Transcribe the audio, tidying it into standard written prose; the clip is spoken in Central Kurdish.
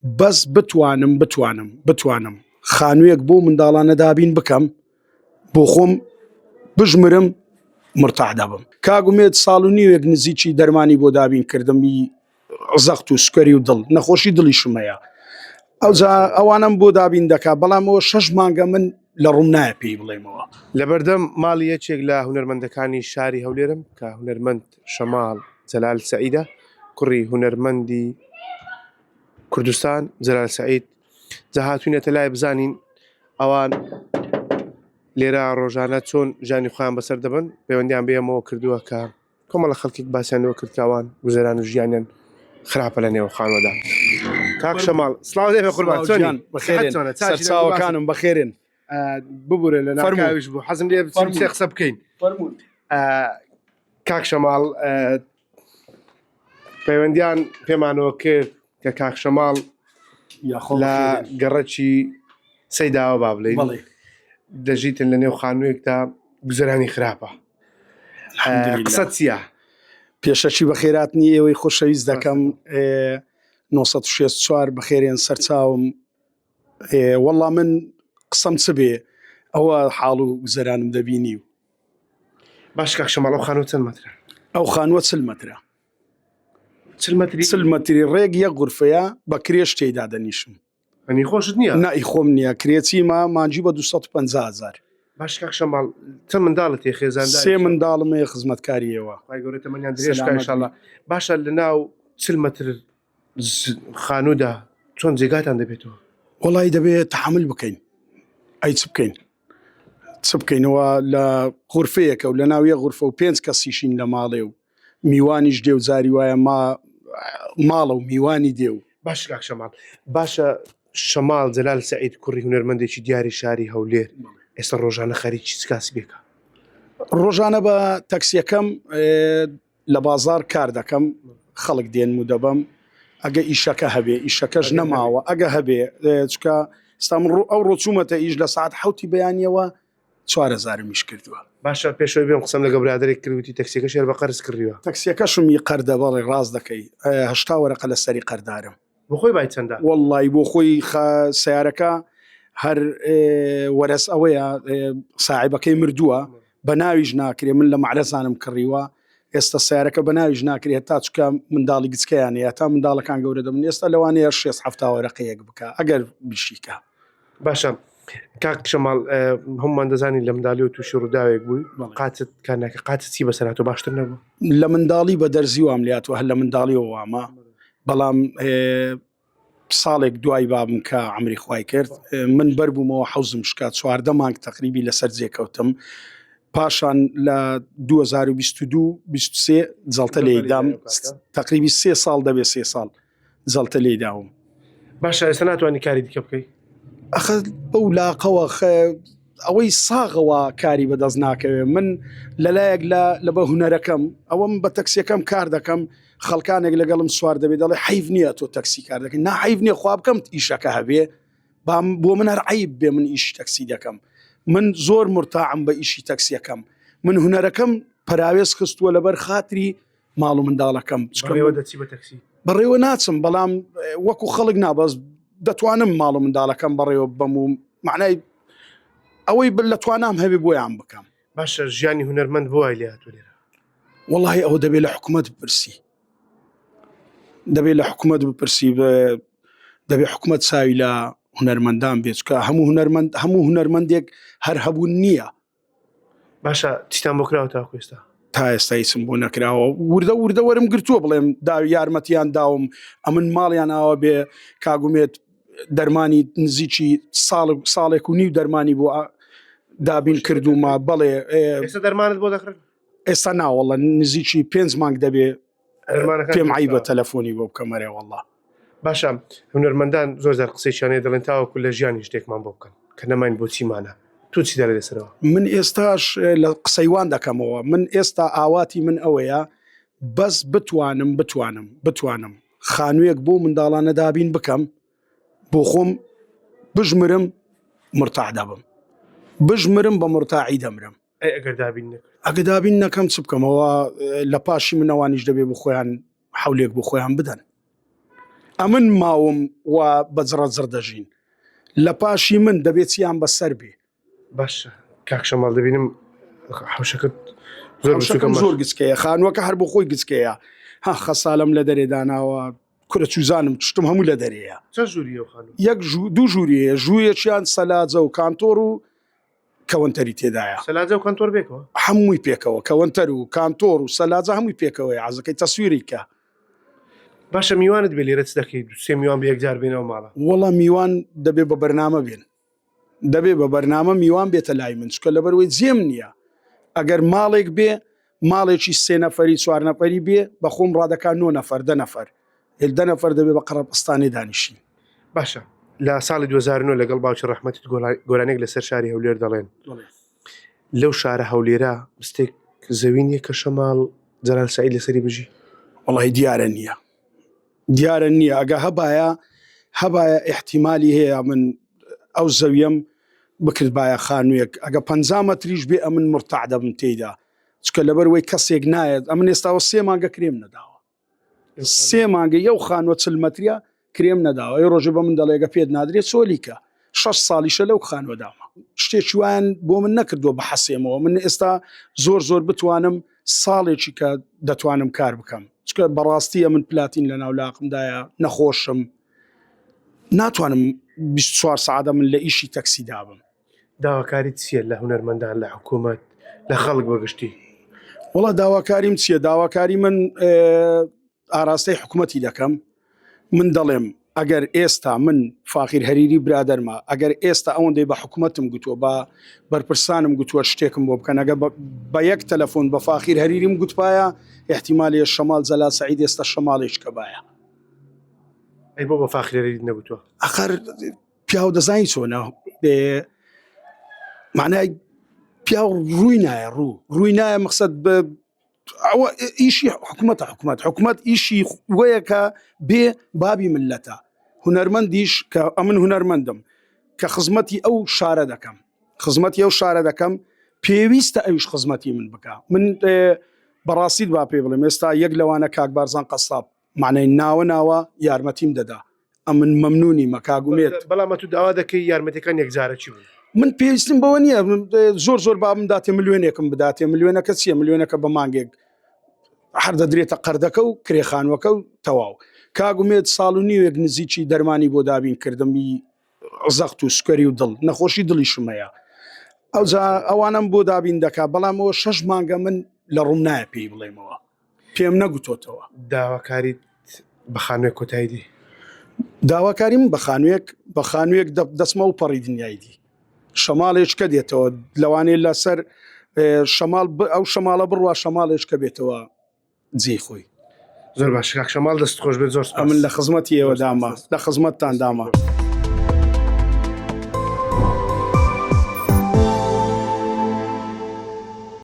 بەس بتوانم خانوویەک بۆ منداڵانە دابین بکەم بۆ خۆم بژمرم مرتاح دەبم. کاگومێت ساڵ و نیوێک نزیکی دەرمانی بۆ دابین کردمی زەخت و سکەری و دڵ نەخۆشی دڵیشمەیە ئەوانم بۆ دابین دەکا بەڵام ئەوە 6 مانگە من لە ڕوون نایە پێی بڵێمەوە. لەبەردەم ماڵی یەکێک لە هونەرمەندەکانی شاری هەولێرم کە هونەرمەند شەماڵ جەلال سەعیدە کوڕی هونەرمەندی کوردستان جەلال سەعید جەهاتوینەتە لای بزانین ئەوان لێرە ڕۆژانە چۆن ژانی خۆیان بەسەر دەبن پەیوەندیان بێمەوە کردووە کە کۆمەڵە خەڵکێک باسییانەوە کردکاوان گوزەران و ژیانیان خراپە لە نێو خانوەدا. کاک شەماڵ سڵاو دەبێ قوربان چۆنی سەرچاوەکانم بەخێرن ببورە لە ناکاویش بوو حەزم لێ بچین قسە بکەین. کاک شەماڵ پەیوەندیان پێمانەوە کرد کە کاک شەماڵ لە گەڕەکی سەیداوە با بڵێین دەژیتن لە نێو خانوویەکدا گوزەرانی خراپە قسە چییە؟ پێشەچی بەخێراتنی ئێوەی خۆشەویست دەکەم 1964 بەخێرێن سەرچاوم وەڵا من قسەم چ بێ ئەوە حاڵ و گوزەرانم دەبینی و باش کاک شەماڵ ئەو خانووە چەند مەترە؟ ئەو خانووە 40 مەترە 40 مەتری ڕێک یەک غورفەیە بە کرێش تێیدا دەنیشم. ئەنی خۆشت نییە؟ نای خۆم نییە کرێچیمە مانجی بە 250,000. باش کاک شەماڵ چەند منداڵت هەیە خێزانداری؟ 3 منداڵم هەیە خزمەتکاریەوە. خی گەورە تەمەنیان درێژکە ئینشاڵڵا. باشە لە ناو 40 مەتر خانوودا چۆن جێگاتان دەبێتەوە؟ وەڵی دەبێت تەحمل بکەین ئەی چ بکەین چ بکەینەوە لە غورفەیەکە و لە ناویە غورفە و 5 کەسیشین لە ماڵێ و میوانیش دێ و زاری وایە ماڵە و میوانی دێ و باش کاک شەماڵ باشە شەماڵ جەلال سەعید کوڕی هونەرمەندێکی دیاری شاری هەولێر ئێستا ڕۆژانە خەریکی چ کاسی بێکە؟ ڕۆژانە بە تەکسیەکەم لە بازار کار دەکەم خەڵک دێن و دەبم ئەگە ئیشەکە هەبێ ئیشەکەش نەماوە ئەگە هەبێ چکە ئێستا ئەو ڕۆچوومەتە ئیش لە سعات 7 بەیانیەوە 4,000 میش کردووە. باشە پێشەوەی بێم قسەم لەگە برادێک کردوتی تەکسیەکە شێر بە قەرز کردیوە. تەکسیەکەشمی قەردە بەڵێ ڕاست دەکەی 80 وەرەقە لە سەری قەردارم. بۆ خۆی بای چەندە؟ وەڵڵی بۆ خۆی سیارەکە هەر وەرەس ئەوەیە ساحیبەکەی مردووە بە ناویش ناکرێ من لە معرەزانم کڕیوە ئێستا سیارەکە بە ناویش ناکرێت تا چکە منداڵی گچکەیانەیە تا منداڵەکان گەورە دەبن ئێستا لەوانەیە 6 وەرەقەیەک بکە ئەگەر بشیکە. باشە کاک شەماڵ هەمومان دەزانی لە منداڵی و تووشی ڕووداوێک بووی قاتت کارناکە قاتت چی بەسەراتەوە باشتر نەبوو؟ لە منداڵی بە دەرزی وام لاتوە هەر لە منداڵیەوە وامە بەڵام ساڵێک دوای بابم کە عمری خوای کرد من بەربوومەوە حەوزم شکات 14 مانگ تقریبی لەسەر جێکەوتم پاشان لە 2022-23 جەڵتە لێدام تقریبی 3 ساڵ دەبێت 3 ساڵ جەڵتە لێداوم. باشە ئێستا ناتوانانی کاری دیکە بکەی؟ ئەخە بەو لاقەوە ئەوەی ساغەوە کاری بەدەست ناکەوێت من لەلایەک لە بە هونەرەکەم ئەوەم بە تەکسیەکەم کار دەکەم خەڵکانێک لەگەڵم سوار دەبێت دەڵێ حیف نییە تۆ تەکسی کار دەکەین ناحیف نییە خوا بکەم ئیشەکە هەبێ بۆ من هەر عیب بێ من ئیشی تەکسی دەکەم من زۆر مرتاعم بە ئیشی تەکسیەکەم من هونەرەکەم پەراوێز خستووە لەبەر خاتری ماڵ و منداڵەکەم بەڕێوە ناچم بەڵام وەکو خەڵک نابەز دەتوانم ماڵ و منداڵەکەم بەڕێوە بم و معنای ئەوەی لە توانام هەبێ بۆیان بکەم. باشە ژیانی هونەرمەند بۆ وای لێ هاتووە لێرە؟ وەڵی ئەوە دەبێت لە حکوومەت بپرسی دەبێت لە حکوومەت بپرسی دەبێت حکوومەت چاوی لە هونەرمەندان بێت چکە هەموو هونەرمەندێک هەر هەبوون نییە. باشە تیتان بۆ کراوە تا ئێستا؟ تا ئێستا هیچم بۆ نەکراوە وردە وەرم گرتووە بڵێم یارمەتیان داوم ئەمن ماڵیان ئاوە بێ کاگومێت دەرمانی نزیکی ساڵێک و نیو دەرمانی بۆ دابین کردومە بەڵێ ئێستا دەرمانت بۆ دەکڕن؟ ئێستا ناوەڵە نزیکی 5 مانگ دەبێ پێم عیبە تەلەفۆنی بۆ بکەمەرێ وەڵڵا. باشە هونەرمەندان زۆر زار قسەیشانەیە دەڵێن تاوەکو لە ژیانی شتێکمان بۆ بکەن کە نەماین بۆ چیمانە تو چی دەڵێ لەسەرەوە؟ من ئێستاش لە قسەیوان دەکەمەوە من ئێستا ئاواتی من ئەوەیە بەس بتوانم خانوویەک بۆ منداڵانە دابین بکەم بۆ خۆم بژمرم مرتاح دەبم بژمرم بە مرتاحی دەمرم. ئەگەر دابین نەکەم چ بکەمەوە لە پاشی منەوانیش دەبێ بۆ خۆیان حولێک بۆ خۆیان بدەن. ئەمن ماوم و بەجڕە جڕ دەژین لە پاشی من دەبێت چیان بەسەر بێ باشە کاک شەماڵ دەبینم حوشەکەت زۆر شەکەم زۆر گچکەیە خانووەکە هەر بۆ خۆی گچکەیە ها خەسالم لە دەرێداناوە کورە چوزانم شتم هەموو لە دەرەیە چە ژووریە خانوو یەک دوو ژووریە ژوویەکیان سەلاجە و کانتۆر و کەوەنتەری تێدایە سەلاجە و کانتۆر بێکەوە هەمووی پێکەوە کەوەنتەر و کانتۆر و سەلاجە هەمووی پێکەوەی عزەکەی تەسویری کە باشە میوانت بێ لێرە چ دەکەیت سێ میوان بە یەکجار بێنەوە ماڵە وەڵام میوان دەبێ بە بەرنامە بێن دەبێ بە بەرنامە میوان بێتە لای من چکە لەبەرەوەی جێم نییە ئەگەر ماڵێک بێ ماڵێکی 3 نەفەری 4 نەفەری بێ بە خۆم ڕادەکان 9 نەفەر 10 نەفەر 10 نەفەر دەبێ بە قەڕەپستانی دانیشین باشە لە ساڵی 2009 لەگەڵ باوکی ڕەحمەتت گۆرانێک لەسەر شاری هەولێر دەڵێن لەو شارە هەولێرە مستێک زەوینیە کە شەماڵ جەلال سەعید لەسەری بژی وەڵی دیارە نییە ئەگە هەبایە احتیمالی هەیە من ئەو زەویم بکرد باە خانوویەک ئەگە 50 مەتریش بێ ئەمن مرتاع دەبم تێیدا چکە لەبەرەوەی کەسێک نایەت ئەمن ئێستاوە 3 مانگە کرێم نەداوە 3 مانگە یەو خانوە 40 مەتریە کرێم نەداوە ئەی ڕۆژێ بە من دەڵێگە پێت نادرێت سۆلیکە 6 ساڵیشە لەو خانوەداوە شتێکی وایان بۆ من نەکردووە بە حەسێمەوە من ئێستا زۆر بتوانم ساڵێکی کە دەتوانم کار بکەم چکە بەڕاستیە من پلاتین لە ناولاقمدایە نەخۆشم ناتوانم 24 سعادە من لە ئیشی تەکسی دابم داواکاریت چییە لە هونەرمەندان لە حکوومەت لە خەڵک بەگشتی وڵا داواکاریم چییە داواکاری من ئاراستەی حکوومەتی دەکەم من دەڵێم ئەگەر ئێستا من فاخیر هەریری برادەرمە ئەگەر ئێستا ئەوەندەی بە حکوومەتم گوتووە بە بەرپرسانم گوتووە شتێکم بۆ بکەن ئەگە بە یەک تەلەفۆن بە فاخیر هەریریم گوتپایە احتیمالی شەماڵ جەلال سەعید ئێستا شەماڵێک کە باە ئەی بۆ بە فاخیر هەریری نەگوتووە ئەخەر پیاو دەزانی چۆنە معنای پیاو ڕووی نایە ڕووی نایە مەقسەد ئەوە ئیشی حکوومەت ئیشی وەیەکە بێ بابی ملەتە هونەرمەندیش کە ئەمن هونەرمەندم کە خزمەتی ئەو شارە دەکەم پێویستە ئەویش خزمەتی من بکە من بەڕاستیت با پێ بڵێم ئێستا یەک لەوانە کاک بارزان قەساب معنای ناوە یارمەتیم دەدا ئەمن مەمنونی مەکاگومێت بەڵام تو داوا دەکەی یارمەتەکان یەکجارە چی بوون من پێویستم بەوە نییە زۆر بابم داتێ ملیۆنێکم بداتێ ملیۆنەکە چییە ملیۆنەکە بە مانگێک هەر دەدرێتە قەردەکە و کرێخانوەکە و تەواو کاگومێت ساڵ و نیوێک نزیکی دەرمانی بۆ دابین کردمی زەخت و سکەری و دڵ نەخۆشی دڵی شمەیە ئەوانم بۆ دابین دەکا بەڵام ئەوە 6 مانگە من لە ڕوون نایە پێی بڵێمەوە پێم نەگوتۆتەوە داواکاریت بە خانوویەک کۆتاییدی داواکاریم بە خانوویەک دەسمە و پەڕی دنیایدی شەماڵێشکە دێتەوە لەوانەیە لەسەر شەماڵ ئەو شەماڵە بڕوا شەماڵێشکە بێتەوە جێی خۆی زۆر باش کاک شەماڵ دەست خۆش بێت زۆر من لە خزمەتی ئێوە داما لە خزمەتتان داما.